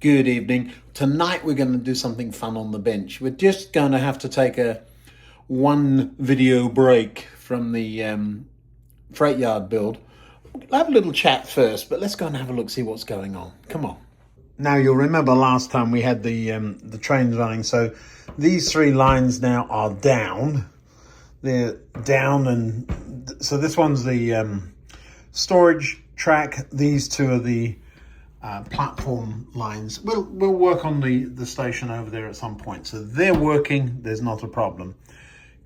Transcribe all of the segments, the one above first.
Good evening. Tonight we're going to do something fun on the bench. We're just going to have to take one video break from the freight yard build. We'll have a little chat first, but let's go and have a look, see what's going on. Come on. Now you'll remember last time we had the trains running, so these three lines now are down. They're down, and so this one's the storage track. These two are the platform lines. We'll work on the station over there at some point. So they're working, there's not a problem.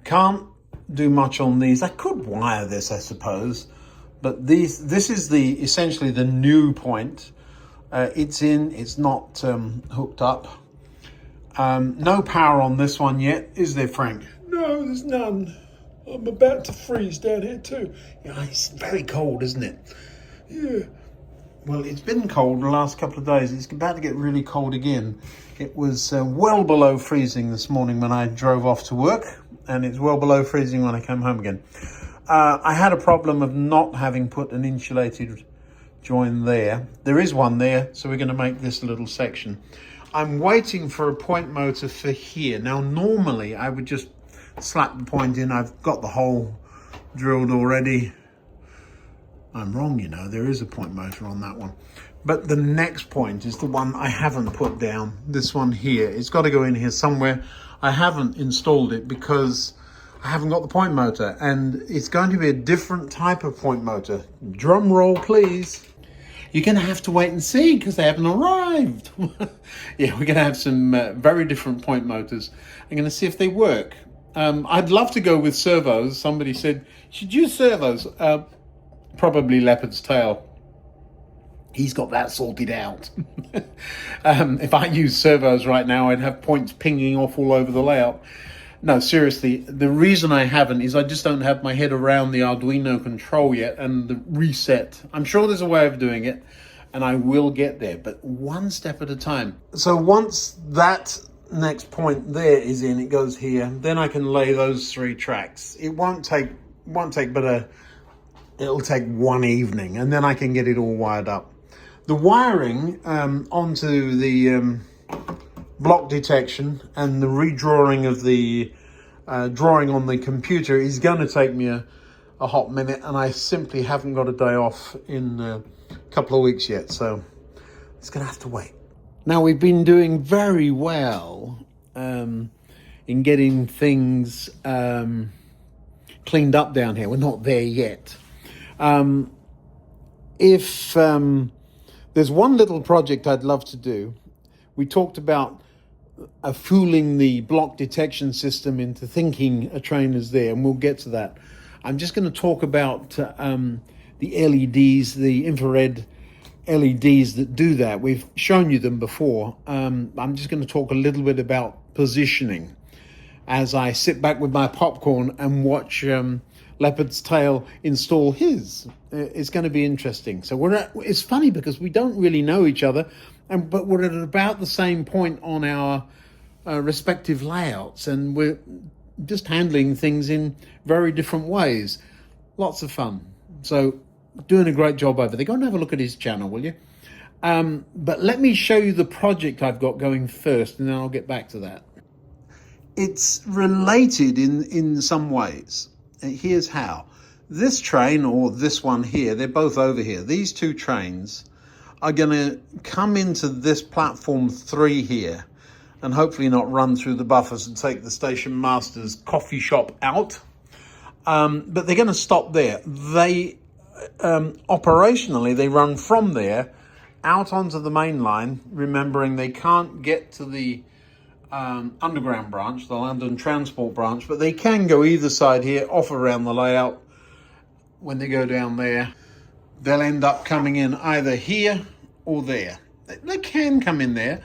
Can't do much on these. I could wire this, I suppose, but this is essentially the new point. It's not hooked up. No power on this one yet, is there, Frank? No, there's none. I'm about to freeze down here too. Yeah, it's very cold, isn't it? Yeah. Well, it's been cold the last couple of days. It's about to get really cold again. It was well below freezing this morning when I drove off to work, and it's well below freezing when I came home again. I had a problem of not having put an insulated join there. There is one there, so we're going to make this little section. I'm waiting for a point motor for here. Now, normally I would just slap the point in. I've got the hole drilled already. I'm wrong, you know, there is a point motor on that one. But the next point is the one I haven't put down, this one here. It's got to go in here somewhere. I haven't installed it because I haven't got the point motor, and it's going to be a different type of point motor. Drum roll, please. You're going to have to wait and see because they haven't arrived. Yeah, we're going to have some very different point motors. I'm going to see if they work. I'd love to go with servos. Somebody said, you should use servos. Probably leopard's tail. He's got that sorted out. If I use servos right now, I'd have points pinging off all over the layout. No, seriously, the reason I haven't is I just don't have my head around the Arduino control yet and the reset. I'm sure there's a way of doing it, and I will get there, but one step at a time. So once that next point there is in, it goes here, then I can lay those three tracks. It won't take but it'll take one evening, and then I can get it all wired up. The wiring onto the block detection and the redrawing of the drawing on the computer is going to take me a hot minute, and I simply haven't got a day off in a couple of weeks yet, so it's going to have to wait. Now, we've been doing very well in getting things cleaned up down here. We're not there yet. If there's one little project I'd love to do, we talked about fooling the block detection system into thinking a train is there, and we'll get to that. I'm just going to talk about the LEDs, the infrared LEDs that do that. We've shown you them before. I'm just going to talk a little bit about positioning as I sit back with my popcorn and watch Leopard's Tail install his. It's going to be interesting. So it's funny because we don't really know each other, but we're at about the same point on our respective layouts, and we're just handling things in very different ways. Lots of fun. So doing a great job over there. Go and have a look at his channel, will you? But let me show you the project I've got going first, and then I'll get back to that. It's related in some ways. Here's how. This train, or this one here, they're both over here. These two trains are going to come into this platform 3 here, and hopefully not run through the buffers and take the station master's coffee shop out. But they're going to stop there. They operationally, they run from there out onto the main line, remembering they can't get to the underground branch, the London Transport branch, but they can go either side here, off around the layout. When they go down there, they'll end up coming in either here or there. They can come in there.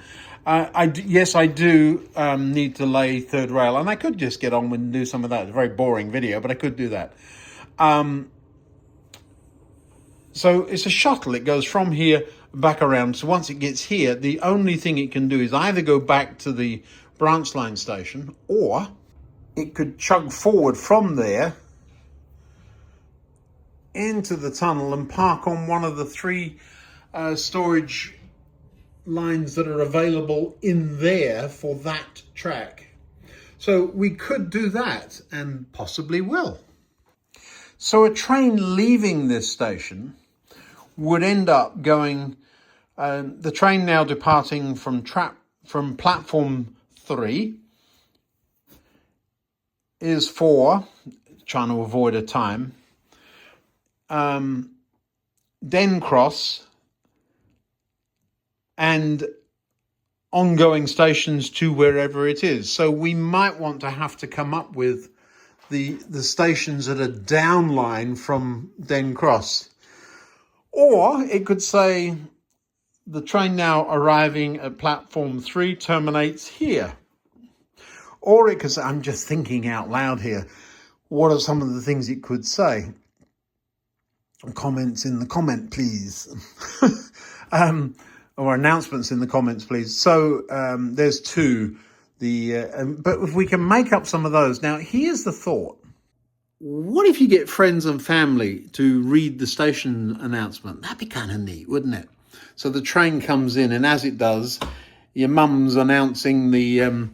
Yes, I do need to lay third rail, and I could just get on and do some of that. It's a very boring video, but I could do that. So it's a shuttle. It goes from here back around. So once it gets here, the only thing it can do is either go back to the branch line station, or it could chug forward from there into the tunnel and park on one of the 3 storage lines that are available in there for that track. So we could do that, and possibly will. So a train leaving this station would end up going, the train now departing from platform 3 is for, trying to avoid a time, Den Cross and ongoing stations to wherever it is. So we might want to have to come up with the stations that are downline from Den Cross. Or it could say the train now arriving at platform 3 terminates here. Or it could say, I'm just thinking out loud here, what are some of the things it could say? Comments in the comment, please. Or announcements in the comments, please. So there's 2. But if we can make up some of those. Now, here's the thought. What if you get friends and family to read the station announcement? That'd be kind of neat, wouldn't it? So the train comes in, and as it does, your mum's announcing the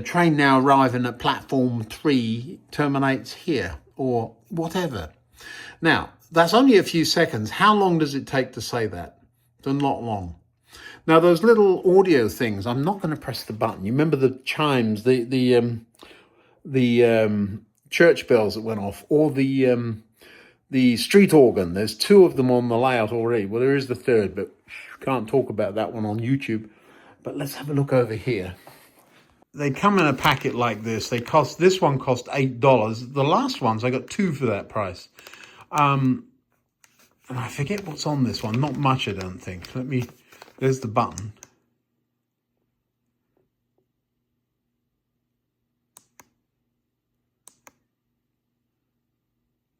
train now arriving at platform 3 terminates here, or whatever. Now, that's only a few seconds. How long does it take to say that? Not long. Now, those little audio things, I'm not going to press the button. You remember the chimes, the church bells that went off, or the street organ. There's 2 of them on the layout already. Well, there is the 3rd, but can't talk about that one on YouTube. But let's have a look over here. They come in a packet like this. This one cost $8. The last ones, I got 2 for that price. And I forget what's on this one. Not much, I don't think. There's the button.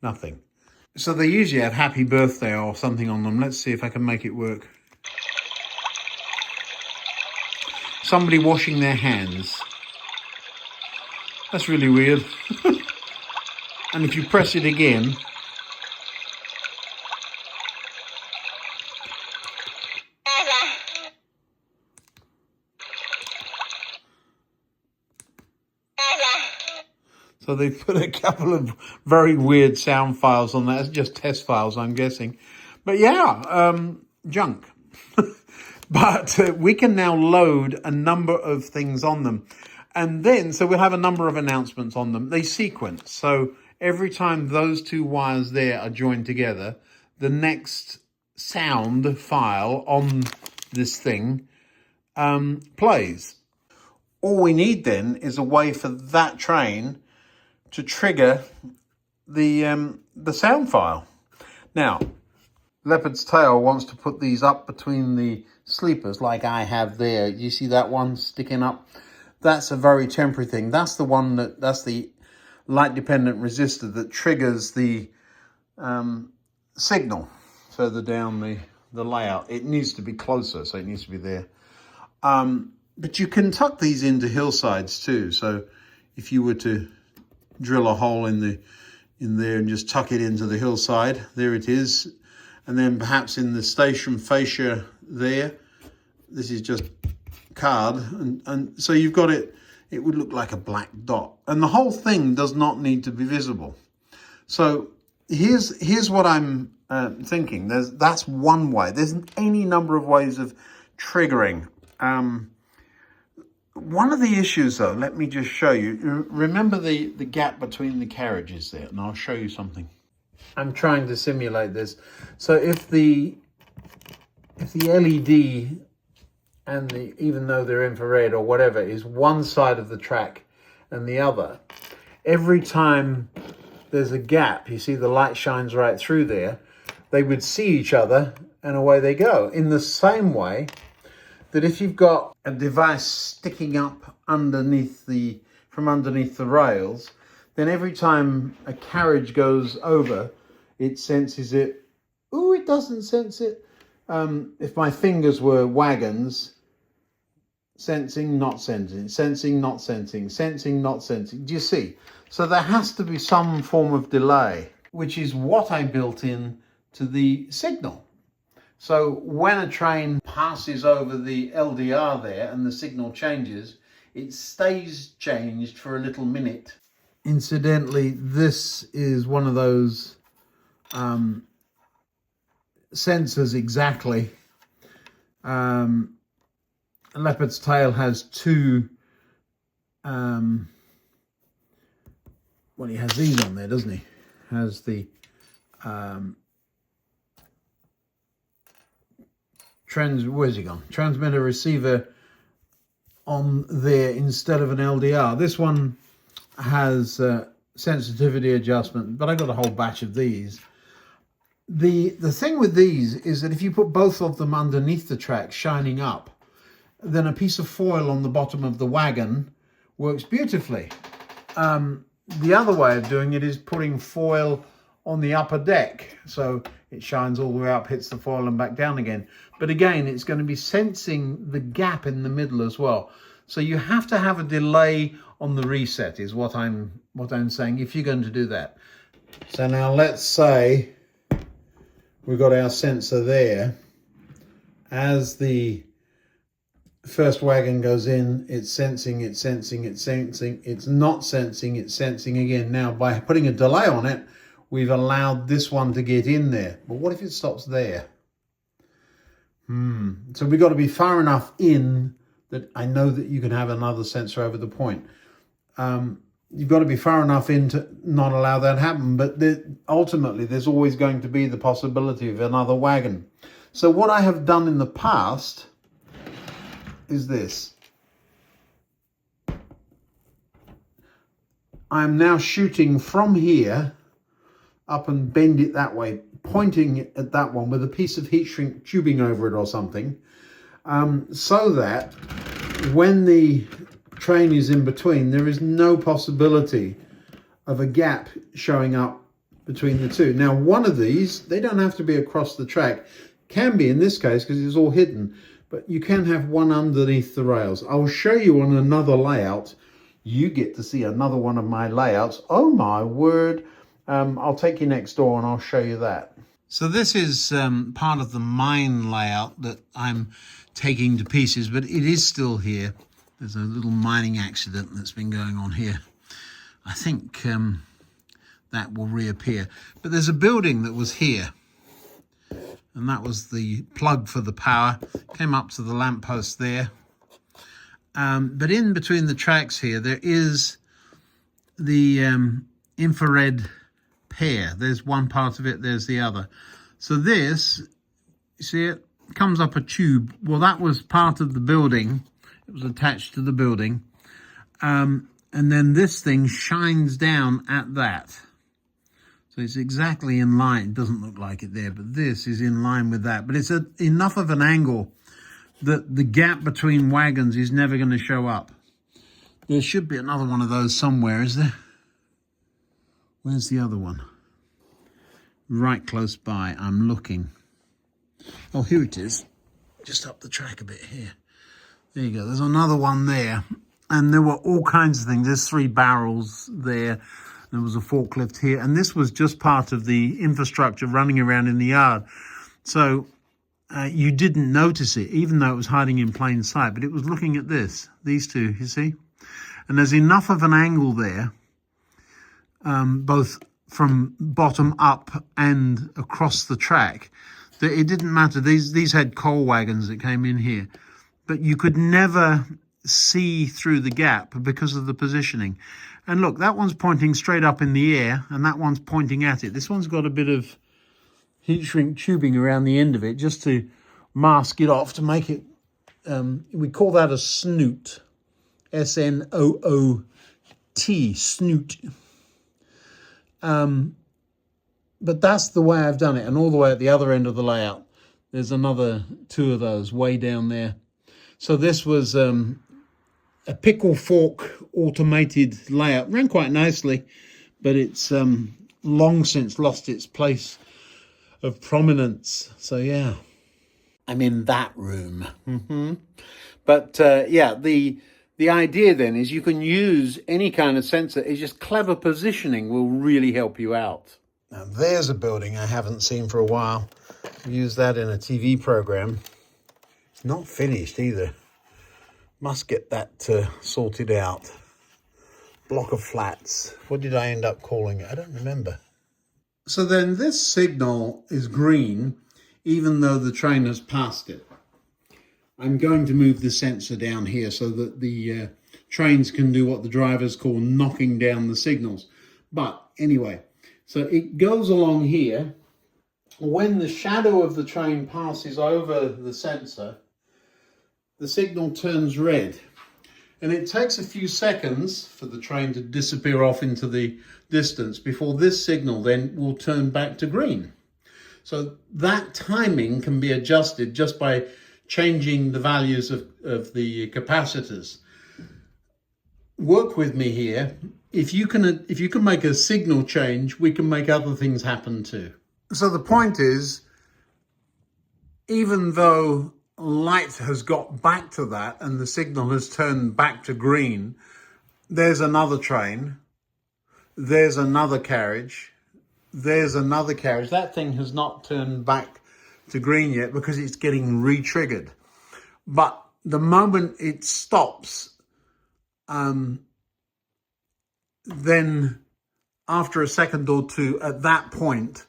Nothing. So they usually have happy birthday or something on them. Let's see if I can make it work. Somebody washing their hands. That's really weird. And if you press it again, so they put a couple of very weird sound files on that. It's just test files, I'm guessing. But yeah, junk. But we can now load a number of things on them. And then, so we'll have a number of announcements on them. They sequence. So every time those 2 wires there are joined together, the next sound file on this thing plays. All we need then is a way for that train to trigger the sound file. Now, Leopard's Tail wants to put these up between the sleepers like I have there. You see that one sticking up? That's a very temporary thing. That's the one that's the light dependent resistor that triggers the signal further down the layout. It needs to be closer, so it needs to be there. But you can tuck these into hillsides too. So if you were to drill a hole in there and just tuck it into the hillside, there it is. And then perhaps in the station fascia there, this is just card, and so you've got it would look like a black dot, and the whole thing does not need to be visible. So here's what I'm thinking. That's one way. There's any number of ways of triggering. One of the issues though, let me just show you. Remember the gap between the carriages there, and I'll show you something. I'm trying to simulate this. So if the LED and even though they're infrared or whatever is one side of the track and the other, every time there's a gap, you see the light shines right through there, they would see each other and away they go. In the same way that if you've got a device sticking up from underneath the rails, then every time a carriage goes over, it senses it. Oh, it doesn't sense it. If my fingers were wagons, sensing, not sensing, sensing, not sensing, sensing, not sensing. Do you see? So there has to be some form of delay, which is what I built in to the signal. So when a train passes over the LDR there and the signal changes, it stays changed for a little minute. Incidentally, this is one of those sensors exactly. A leopard's tail has two, well, he has these on there, doesn't he? Has the where's he gone? Transmitter receiver on there instead of an LDR. This one has sensitivity adjustment, but I got a whole batch of these. The thing with these is that if you put both of them underneath the track shining up, then a piece of foil on the bottom of the wagon works beautifully. The other way of doing it is putting foil on the upper deck, so it shines all the way up, hits the foil and back down again. But again, it's going to be sensing the gap in the middle as well. So you have to have a delay on the reset is what I'm saying if you're going to do that. So now let's say we've got our sensor there. As the first wagon goes in, it's sensing, it's sensing, it's sensing, it's not sensing, it's sensing again. Now by putting a delay on it, we've allowed this one to get in there. But what if it stops there? So we've got to be far enough in that I know that you can have another sensor over the point. You've got to be far enough in to not allow that to happen. But ultimately, there's always going to be the possibility of another wagon. So what I have done in the past is this. I'm now shooting from here up and bend it that way, pointing at that one with a piece of heat shrink tubing over it or something, so that when the train is in between, there is no possibility of a gap showing up between the two. Now, one of these, they don't have to be across the track, can be in this case because it's all hidden, but you can have one underneath the rails. I'll show you on another layout. You get to see another one of my layouts. Oh my word. I'll take you next door and I'll show you that. So this is part of the mine layout that I'm taking to pieces, but it is still here. There's a little mining accident that's been going on here. I think that will reappear. But there's a building that was here, and that was the plug for the power. Came up to the lamppost there. But in between the tracks here, there is the infrared pair. There's one part of it, there's the other. So this, you see it, comes up a tube. Well, that was part of the building. It was attached to the building. And then this thing shines down at that. So it's exactly in line. It doesn't look like it there, but this is in line with that. But it's enough of an angle that the gap between wagons is never going to show up. There should be another one of those somewhere, is there? Where's the other one? Right close by, I'm looking. Oh, here it is. Just up the track a bit here. There you go, there's another one there. And there were all kinds of things. There's 3 barrels there. There was a forklift here. And this was just part of the infrastructure running around in the yard. So you didn't notice it, even though it was hiding in plain sight. But it was looking at this, these two, you see? And there's enough of an angle there, both from bottom up and across the track, that it didn't matter. These had coal wagons that came in here, but you could never see through the gap because of the positioning. And look, that one's pointing straight up in the air, and that one's pointing at it. This one's got a bit of heat shrink tubing around the end of it just to mask it off, to make it, we call that a snoot. S-N-O-O-T, snoot. But that's the way I've done it. And all the way at the other end of the layout, there's another 2 of those way down there. So this was a pickle fork automated layout. Ran quite nicely, but it's long since lost its place of prominence. So yeah, I'm in that room. But yeah, the idea then is you can use any kind of sensor. It's just clever positioning will really help you out. Now there's a building I haven't seen for a while. Use that in a TV program. Not finished either. Must get that sorted out. Block of flats. What did I end up calling it? I don't remember. So then this signal is green, even though the train has passed it. I'm going to move the sensor down here so that the trains can do what the drivers call knocking down the signals. But anyway, so it goes along here. When the shadow of the train passes over the sensor, the signal turns red. And it takes a few seconds for the train to disappear off into the distance before this signal then will turn back to green. So that timing can be adjusted just by changing the values of the capacitors. Work with me here. If you can make a signal change, we can make other things happen too. So the point is, even though light has got back to that and the signal has turned back to green, there's another train, there's another carriage, there's another carriage. That thing has not turned back to green yet because it's getting re-triggered. But the moment it stops, then after a second or two, at that point,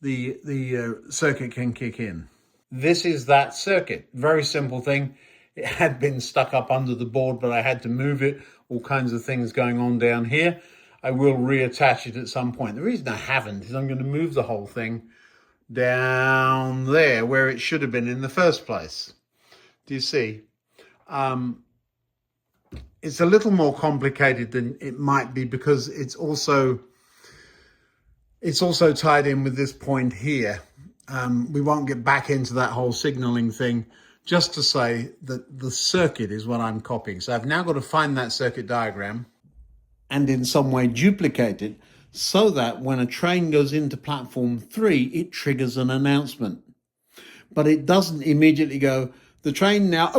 the circuit can kick in. This is that circuit. Very simple thing. It had been stuck up under the board, but I had to move it. All kinds of things going on down here. I will reattach it at some point. The reason I haven't is I'm going to move the whole thing down there where it should have been in the first place. Do you see? It's a little more complicated than it might be because it's also tied in with this point here. We won't get back into that whole signaling thing, just to say that the circuit is what I'm copying. So I've now got to find that circuit diagram and in some way duplicate it so that when a train goes into platform 3, it triggers an announcement. But it doesn't immediately go, the train now,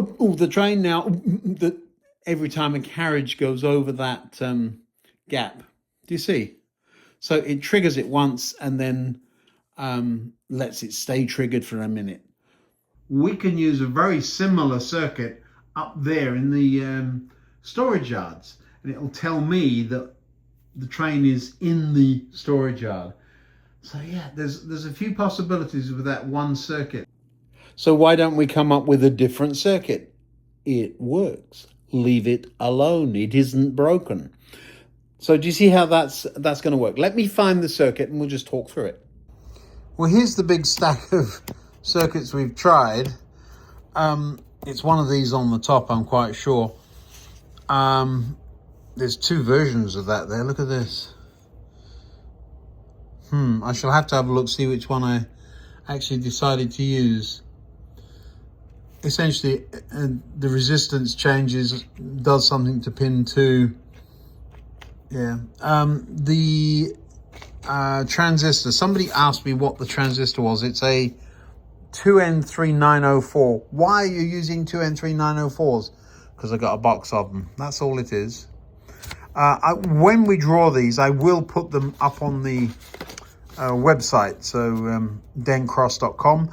every time a carriage goes over that gap. Do you see? So it triggers it once and then lets it stay triggered for a minute. We can use a very similar circuit up there in the storage yards, and it'll tell me that the train is in the storage yard. So yeah, there's a few possibilities with that one circuit. So why don't we come up with a different circuit? It works. Leave it alone. It isn't broken. So do you see how that's going to work? Let me find the circuit and we'll just talk through it. Well, here's the big stack of circuits we've tried. It's one of these on the top, I'm quite sure. There's 2 versions of that there. Look at this. I shall have to have a look, see which one I actually decided to use. Essentially, the resistance changes, does something to pin 2. Yeah. The transistor. Somebody asked me what the transistor was. It's a 2N3904. Why are you using 2N3904s? Because I got a box of them. That's all it is. When we draw these, I will put them up on the website, so dencross.com.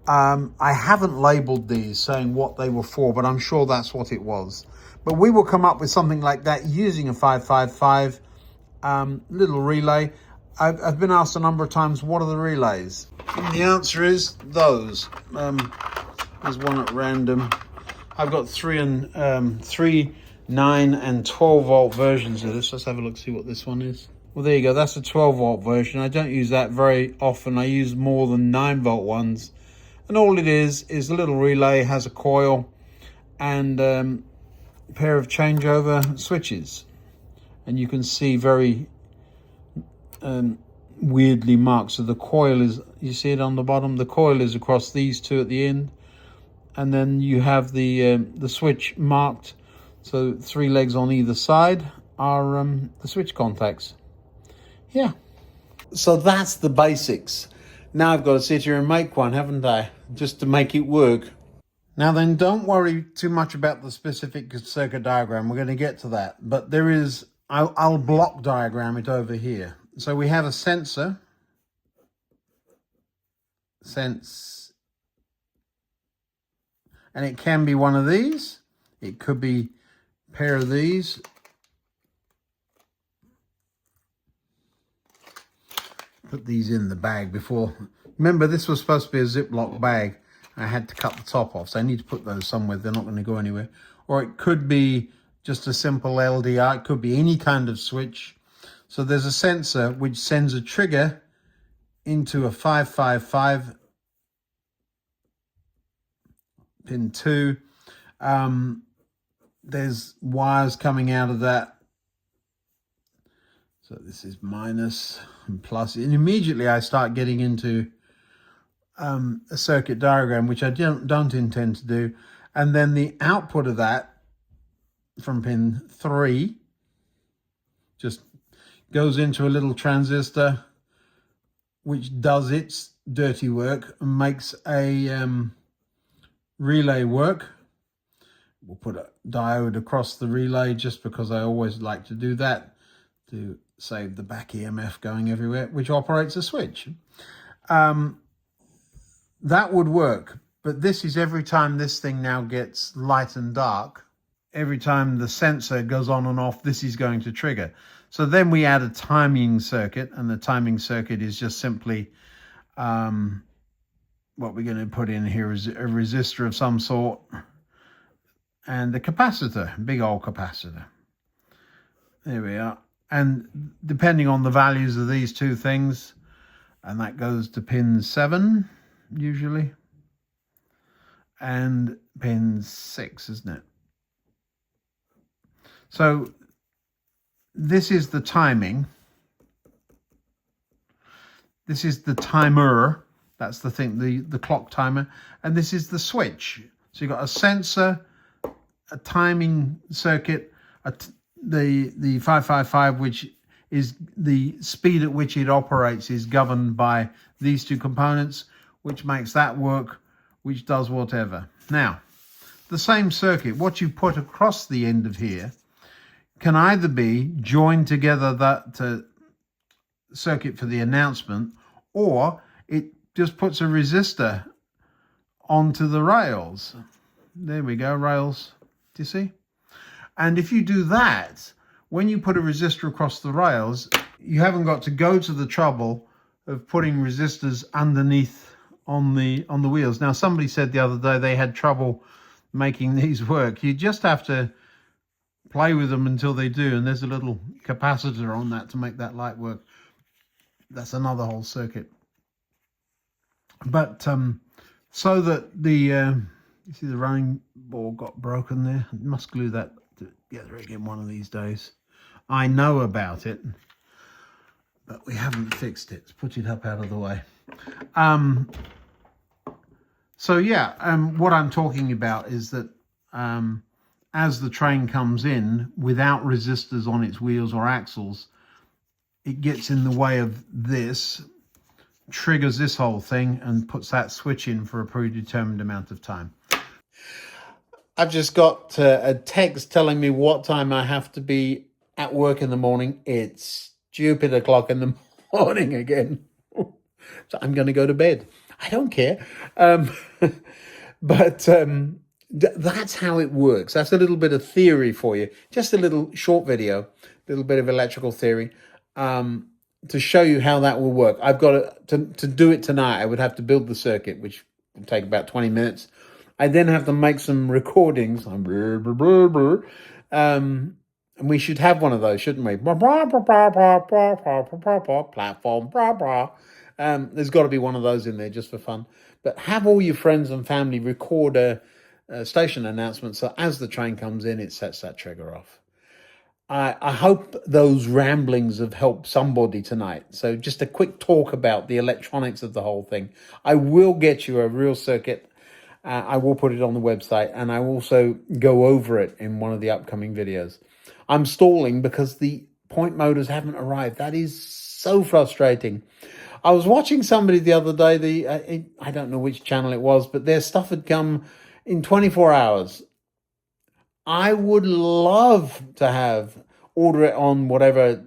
I haven't labeled these saying what they were for, but I'm sure that's what it was. But we will come up with something like that using a 555 little relay. I've been asked a number of times, what are the relays? And the answer is those. There's one at random. I've got 3, 9 and 12 volt versions of this. Let's have a look, see what this one is. Well, there you go. That's a 12 volt version. I don't use that very often. I use more than 9 volt ones. And all it is a little relay, has a coil and a pair of changeover switches. And you can see very weirdly marked. So the coil is, you see it on the bottom? The coil is across these 2 at the end. And then you have the switch marked. So 3 legs on either side are the switch contacts. Yeah. So that's the basics. Now I've got to sit here and make one, haven't I? Just to make it work. Now then, don't worry too much about the specific circuit diagram. We're going to get to that. But there is, I'll block diagram it over here. So we have a sensor. Sense. And it can be one of these. It could be a pair of these. Put these in the bag before. Remember, this was supposed to be a Ziploc bag. I had to cut the top off, so I need to put those somewhere. They're not going to go anywhere. Or it could be just a simple LDR. It could be any kind of switch. So there's a sensor which sends a trigger into a 555 pin 2. There's wires coming out of that. So this is minus and plus. And immediately I start getting into a circuit diagram, which I don't intend to do. And then the output of that from pin 3 just goes into a little transistor, which does its dirty work and makes a relay work. We'll put a diode across the relay just because I always like to do that to save the back EMF going everywhere, which operates a switch. That would work, but this is every time this thing now gets light and dark. Every time the sensor goes on and off, this is going to trigger. So then we add a timing circuit, and the timing circuit is just simply what we're going to put in here is a resistor of some sort and a capacitor, big old capacitor. There we are. And depending on the values of these two things, and that goes to pin 7 usually, and pin 6, isn't it? So this is the timing. This is the timer. That's the thing, the clock timer. And this is the switch. So you've got a sensor, a timing circuit, the 555, which is the speed at which it operates is governed by these two components, which makes that work, which does whatever. Now, the same circuit, what you put across the end of here, can either be joined together that circuit for the announcement, or it just puts a resistor onto the rails. There we go, rails. Do you see? And if you do that, when you put a resistor across the rails, you haven't got to go to the trouble of putting resistors underneath on the wheels. Now, somebody said the other day they had trouble making these work. You just have to play with them until they do, and there's a little capacitor on that to make that light work. That's another whole circuit. But so that the you see the running ball got broken there. I must glue that together again one of these days. I know about it, but we haven't fixed it. Let's put it up out of the way. So yeah, what I'm talking about is that as the train comes in without resistors on its wheels or axles, it gets in the way of this, triggers this whole thing, and puts that switch in for a predetermined amount of time. I've just got a text telling me what time I have to be at work in the morning. It's stupid o'clock in the morning again. So I'm going to go to bed. I don't care. But that's how it works. That's a little bit of theory for you. Just a little short video, a little bit of electrical theory to show you how that will work. I've got to do it tonight. I would have to build the circuit, which will take about 20 minutes. I then have to make some recordings. And we should have one of those, shouldn't we? Platform. There's got to be one of those in there just for fun. But have all your friends and family record a station announcement, so as the train comes in, it sets that trigger off. I hope those ramblings have helped somebody tonight. So just a quick talk about the electronics of the whole thing. I will get you a real circuit. I will put it on the website, and I will also go over it in one of the upcoming videos. I'm stalling because the point motors haven't arrived. That is so frustrating. I was watching somebody the other day, I don't know which channel it was, but their stuff had come in 24 hours. I would love to order it on whatever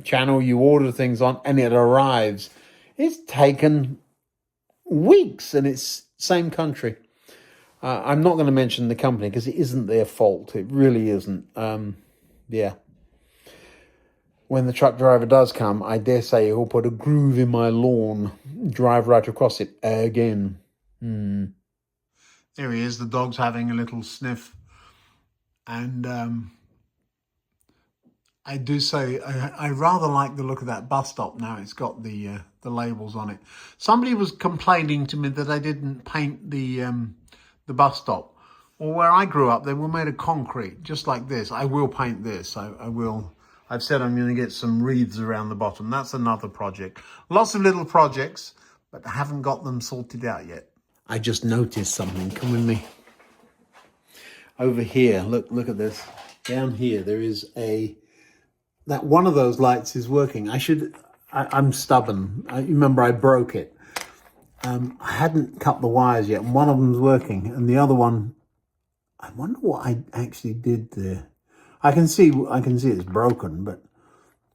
channel you order things on, and it arrives. It's taken weeks, and it's same country. I'm not going to mention the company because it isn't their fault. It really isn't. Yeah. When the truck driver does come, I dare say he'll put a groove in my lawn, drive right across it again. There he is. The dog's having a little sniff. And I do say I rather like the look of that bus stop now. It's got the labels on it. Somebody was complaining to me that I didn't paint the bus stop. Well, where I grew up, they were made of concrete, just like this. I will paint this. I will. I've said I'm going to get some wreaths around the bottom. That's another project. Lots of little projects, but I haven't got them sorted out yet. I just noticed something. Come with me. Over here, look at this. Down here, there is that one of those lights is working. I'm stubborn. Remember, I broke it. I hadn't cut the wires yet, and one of them's working, and the other one, I wonder what I actually did there. I can see it's broken, but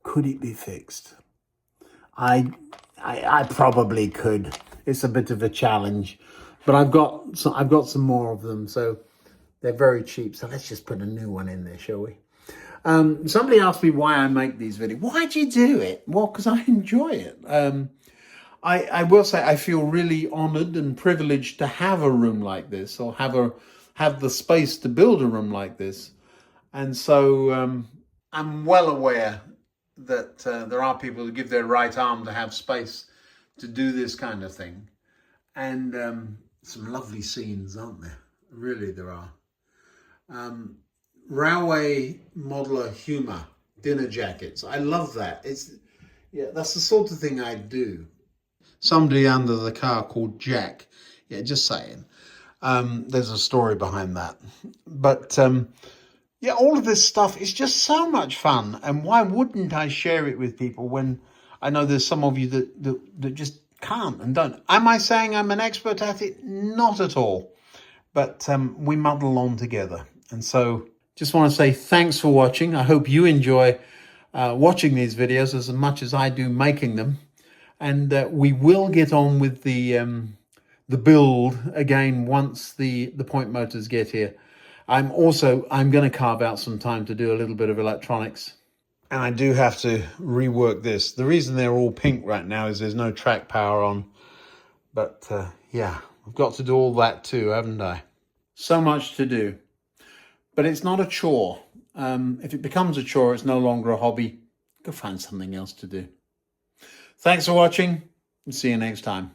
could it be fixed? I probably could. It's a bit of a challenge, but I've got some more of them, so they're very cheap. So let's just put a new one in there, shall we? Somebody asked me why I make these videos. Why do you do it? Well, because I enjoy it. I will say I feel really honoured and privileged to have a room like this, or have the space to build a room like this. And so I'm well aware that there are people who give their right arm to have space to do this kind of thing. And some lovely scenes, aren't there? Really, there are. Railway modeler humour, dinner jackets. I love that. That's the sort of thing I do. Somebody under the car called Jack. Yeah, just saying. There's a story behind that. But yeah, all of this stuff is just so much fun. And why wouldn't I share it with people when I know there's some of you that just can't and don't? Am I saying I'm an expert at it? Not at all. But we muddle on together. And so just want to say thanks for watching. I hope you enjoy watching these videos as much as I do making them. And we will get on with the build again once the point motors get here. I'm going to carve out some time to do a little bit of electronics. And I do have to rework this. The reason they're all pink right now is there's no track power on. But yeah, I've got to do all that too, haven't I? So much to do. But it's not a chore. If it becomes a chore, it's no longer a hobby. Go find something else to do. Thanks for watching, and see you next time.